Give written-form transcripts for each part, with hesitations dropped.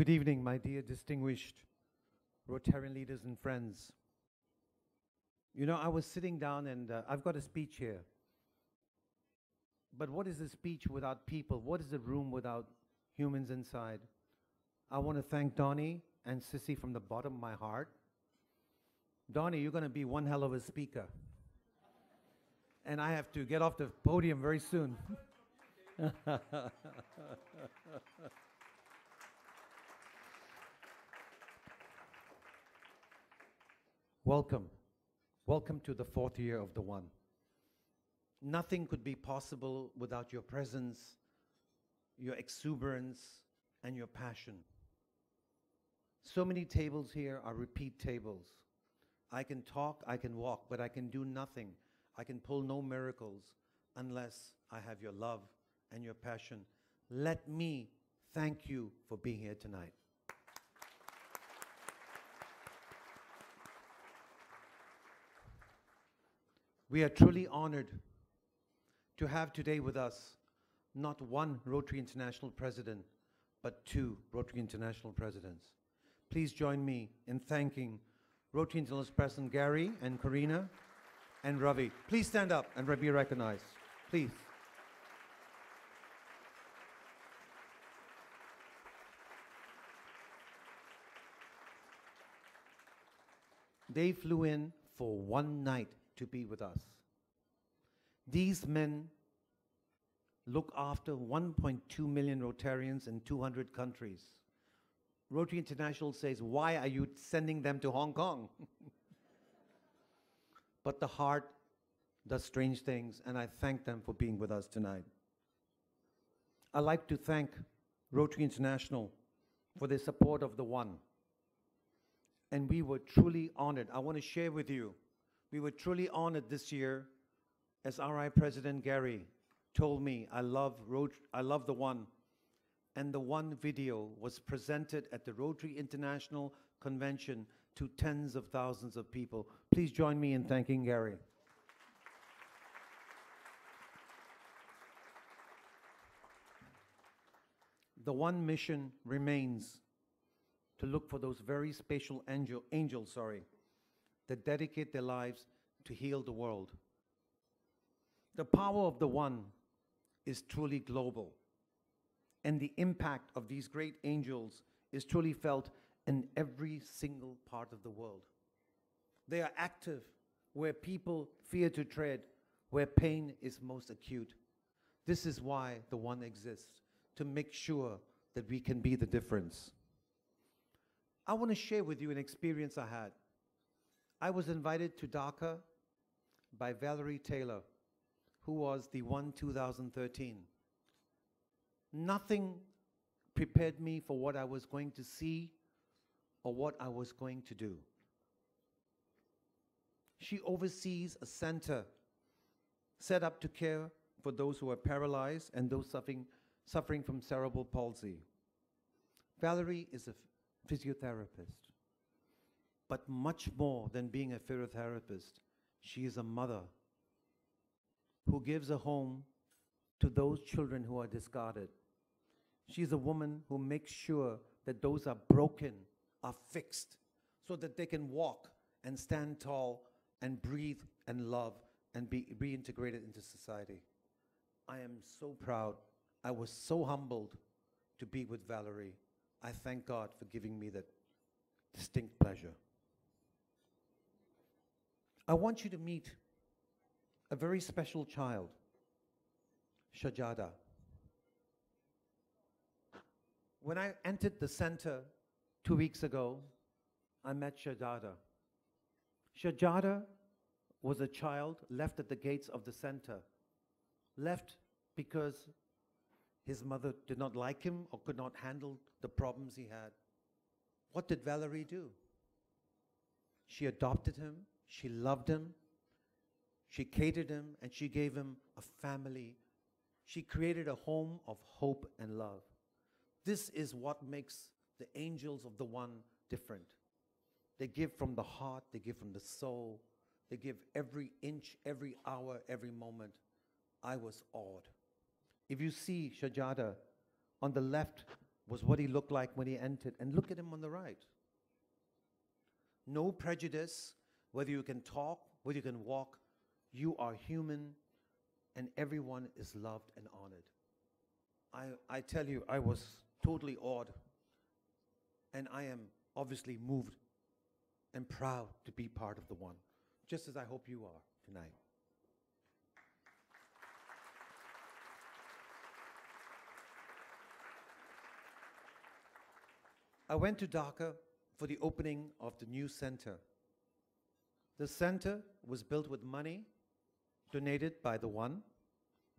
Good evening, my dear distinguished Rotarian leaders and friends. You know, I was sitting down and I've got a speech here. But what is a speech without people? What is a room without humans inside? I want to thank Donnie and Sissy from the bottom of my heart. Donnie, you're going to be one hell of a speaker. And I have to get off the podium very soon. Welcome. Welcome to the 4th year of the One. Nothing could be possible without your presence, your exuberance, and your passion. So many tables here are repeat tables. I can talk, I can walk, but I can do nothing. I can pull no miracles unless I have your love and your passion. Let me thank you for being here tonight. We are truly honored to have today with us not one Rotary International president, but 2 Rotary International presidents. Please join me in thanking Rotary International President Gary and Karina and Ravi. Please stand up and be recognized, please. They flew in for one night to be with us. These men look after 1.2 million Rotarians in 200 countries. Rotary International says, why are you sending them to Hong Kong? But the heart does strange things, and I thank them for being with us tonight. I'd like to thank Rotary International for their support of the One. And we were truly honored. I want to share with you, we were truly honored this year, as RI President Gary told me, I love the One. And the One video was presented at the Rotary International Convention to tens of thousands of people. Please join me in thanking Gary. The One mission remains to look for those very special angels that dedicate their lives to heal the world. The power of the One is truly global, and the impact of these great angels is truly felt in every single part of the world. They are active where people fear to tread, where pain is most acute. This is why the One exists, to make sure that we can be the difference. I want to share with you an experience I had. I was invited to Dhaka by Valerie Taylor, who was the One 2013. Nothing prepared me for what I was going to see or what I was going to do. She oversees a center set up to care for those who are paralyzed and those suffering from cerebral palsy. Valerie is a physiotherapist, but much more than being a physiotherapist, she is a mother who gives a home to those children who are discarded. She's a woman who makes sure that those are broken are fixed so that they can walk and stand tall and breathe and love and be reintegrated into society. I am so proud. I was so humbled to be with Valerie. I thank God for giving me that distinct pleasure. I want you to meet a very special child, Shajada. When I entered the center 2 weeks ago, I met Shajada. Shajada was a child left at the gates of the center, left because his mother did not like him or could not handle the problems he had. What did Valerie do? She adopted him, she loved him, she catered him, and she gave him a family. She created a home of hope and love. This is what makes the angels of the One different. They give from the heart, they give from the soul, they give every inch, every hour, every moment. I was awed. If you see Shajada on the left was what he looked like when he entered. And look at him on the right. No prejudice, whether you can talk, whether you can walk, you are human, and everyone is loved and honored. I tell you, I was totally awed, and I am obviously moved and proud to be part of the One, just as I hope you are tonight. I went to Dhaka for the opening of the new center. The center was built with money donated by the One,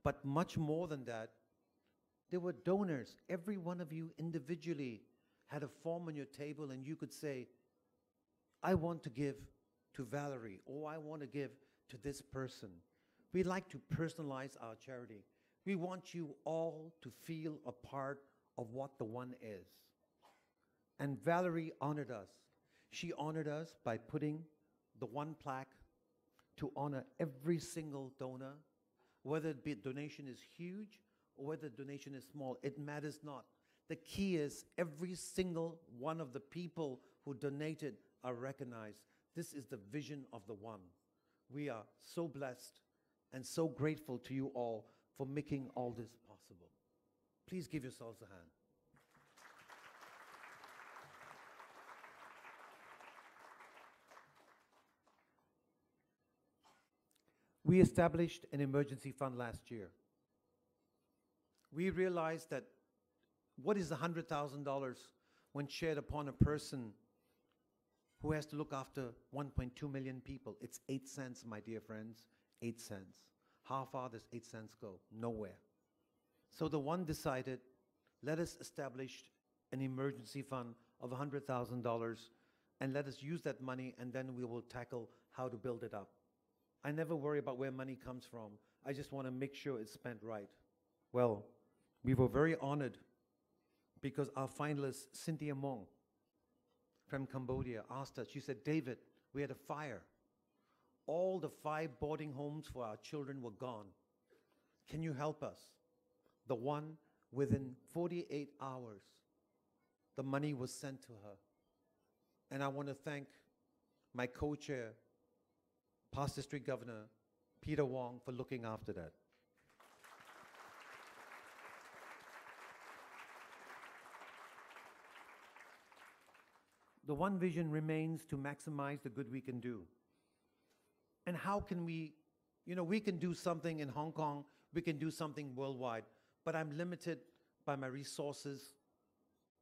but much more than that, there were donors. Every one of you individually had a form on your table, and you could say, I want to give to Valerie, or I want to give to this person. We like to personalize our charity. We want you all to feel a part of what the One is. And Valerie honored us. She honored us by putting the One plaque to honor every single donor, whether the donation is huge or whether the donation is small. It matters not. The key is every single one of the people who donated are recognized. This is the vision of the One. We are so blessed and so grateful to you all for making all this possible. Please give yourselves a hand. We established an emergency fund last year. We realized that what is $100,000 when shared upon a person who has to look after 1.2 million people? It's 8 cents, my dear friends, 8 cents. How far does 8 cents go? Nowhere. So the One decided, let us establish an emergency fund of $100,000 and let us use that money, and then we will tackle how to build it up. I never worry about where money comes from. I just want to make sure it's spent right. Well, we were very honored because our finalist, Cynthia Mong from Cambodia, asked us, she said, David, we had a fire. All the 5 boarding homes for our children were gone. Can you help us? The One, within 48 hours, the money was sent to her. And I want to thank my co-chair, past district governor, Peter Wong, for looking after that. The One vision remains to maximize the good we can do. And how can we can do something in Hong Kong, we can do something worldwide, but I'm limited by my resources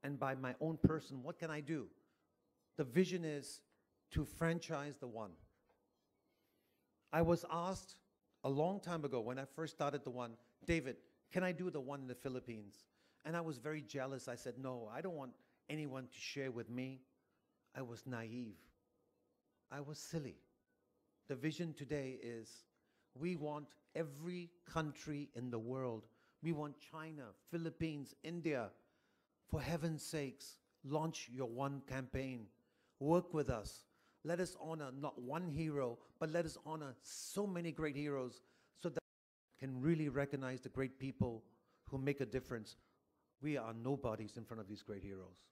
and by my own person. What can I do? The vision is to franchise the One. I was asked a long time ago when I first started the One, David, can I do the One in the Philippines? And I was very jealous. I said, no, I don't want anyone to share with me. I was naive. I was silly. The vision today is we want every country in the world. We want China, Philippines, India. For heaven's sakes, launch your One campaign. Work with us. Let us honor not one hero, but let us honor so many great heroes so that we can really recognize the great people who make a difference. We are nobodies in front of these great heroes.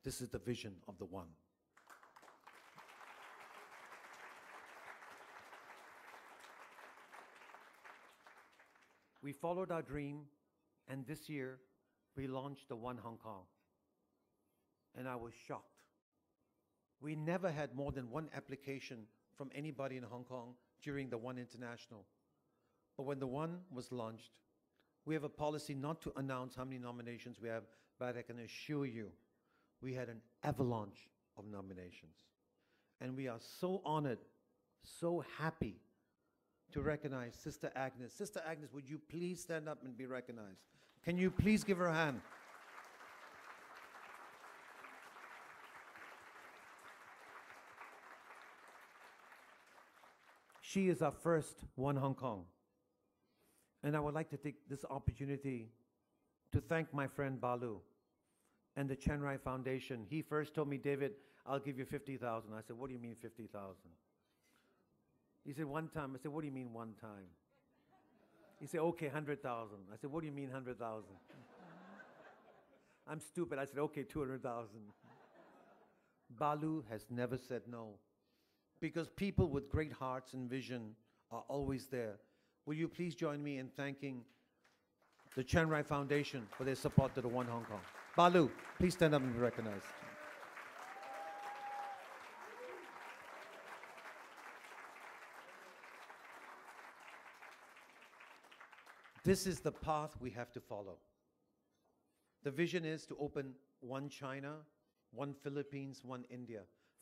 This is the vision of the One. We followed our dream, and this year we launched the One Hong Kong. And I was shocked. We never had more than 1 application from anybody in Hong Kong during the One International. But when the One was launched, we have a policy not to announce how many nominations we have, but I can assure you, we had an avalanche of nominations. And we are so honored, so happy to recognize Sister Agnes. Sister Agnes, would you please stand up and be recognized? Can you please give her a hand? She is our first One Hong Kong. And I would like to take this opportunity to thank my friend Balu and the Chen Rai Foundation. He first told me, David, I'll give you 50,000. I said, what do you mean 50,000? He said, one time. I said, what do you mean one time? He said, okay, 100,000. I said, what do you mean 100,000? I'm stupid. I said, okay, 200,000. Balu has never said no, because people with great hearts and vision are always there. Will you please join me in thanking the Chiang Rai Foundation for their support to the One Hong Kong? Balu, please stand up and be recognized. This is the path we have to follow. The vision is to open one China, one Philippines, one India.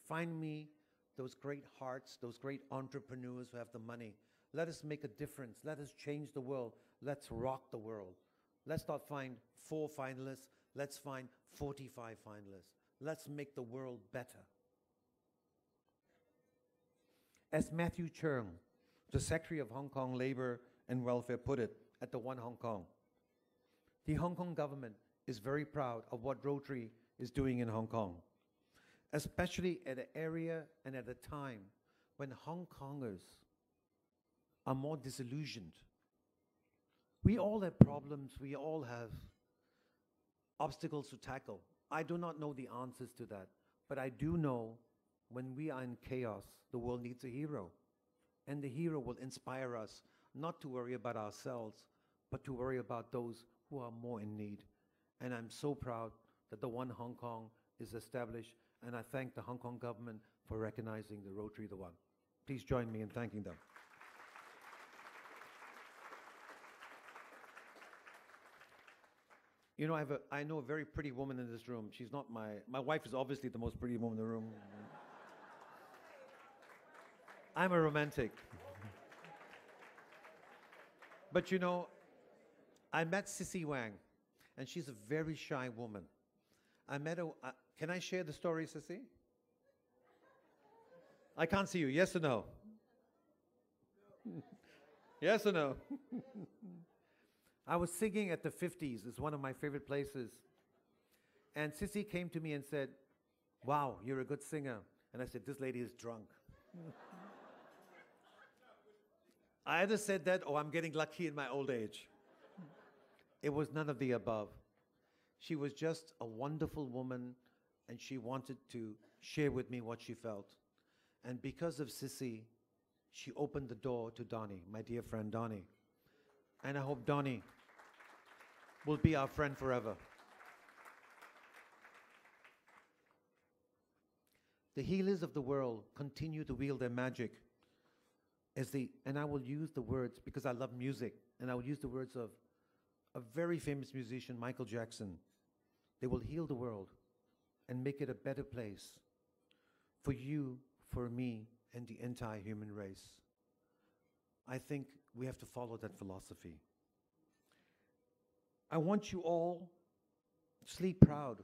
Find me those great hearts, those great entrepreneurs who have the money. Let us make a difference. Let us change the world. Let's rock the world. Let's not find 4 finalists. Let's find 45 finalists. Let's make the world better. As Matthew Cheung, the Secretary of Hong Kong Labour and Welfare, put it at the One Hong Kong, the Hong Kong government is very proud of what Rotary is doing in Hong Kong, especially at an area and at a time when Hong Kongers are more disillusioned. We all have problems, we all have obstacles to tackle. I do not know the answers to that, but I do know when we are in chaos, the world needs a hero. And the hero will inspire us not to worry about ourselves, but to worry about those who are more in need. And I'm so proud that the One Hong Kong is established, and I thank the Hong Kong government for recognizing the Rotary the One. Please join me in thanking them. You know, I know a very pretty woman in this room. She's not my wife is obviously the most pretty woman in the room. I'm a romantic. But you know, I met Sissy Wang, and she's a very shy woman. I met her, can I share the story, Sissy? I can't see you, yes or no? Yes or no? I was singing at the 50s, it's one of my favorite places. And Sissy came to me and said, wow, you're a good singer. And I said, this lady is drunk. I either said that or I'm getting lucky in my old age. It was none of the above. She was just a wonderful woman, and she wanted to share with me what she felt. And because of Sissy, she opened the door to Donnie, my dear friend Donnie. And I hope Donnie will be our friend forever. The healers of the world continue to wield their magic and I will use the words, because I love music, and I will use the words of a very famous musician, Michael Jackson. They will heal the world and make it a better place for you, for me, and the entire human race. I think we have to follow that philosophy. I want you all to sleep proud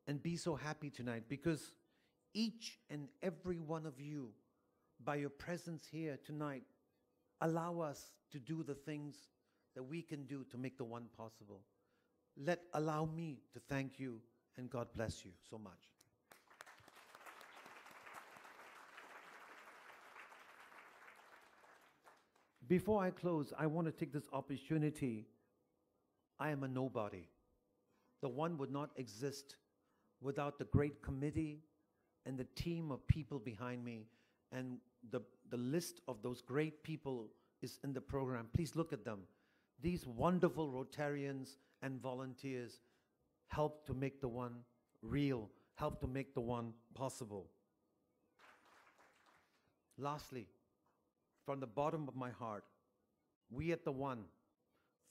and be so happy tonight, because each and every one of you, by your presence here tonight, allow us to do the things that we can do to make the one possible. Allow me to thank you, and God bless you so much. Before I close, I want to take this opportunity. I am a nobody. The One would not exist without the great committee and the team of people behind me. And the list of those great people is in the program. Please look at them. These wonderful Rotarians and volunteers help to make the One real, help to make the One possible. Lastly, from the bottom of my heart, we at the One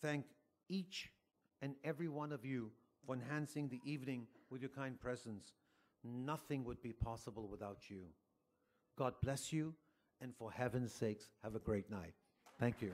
thank each and every one of you for enhancing the evening with your kind presence. Nothing would be possible without you. God bless you, and for heaven's sakes, have a great night. Thank you.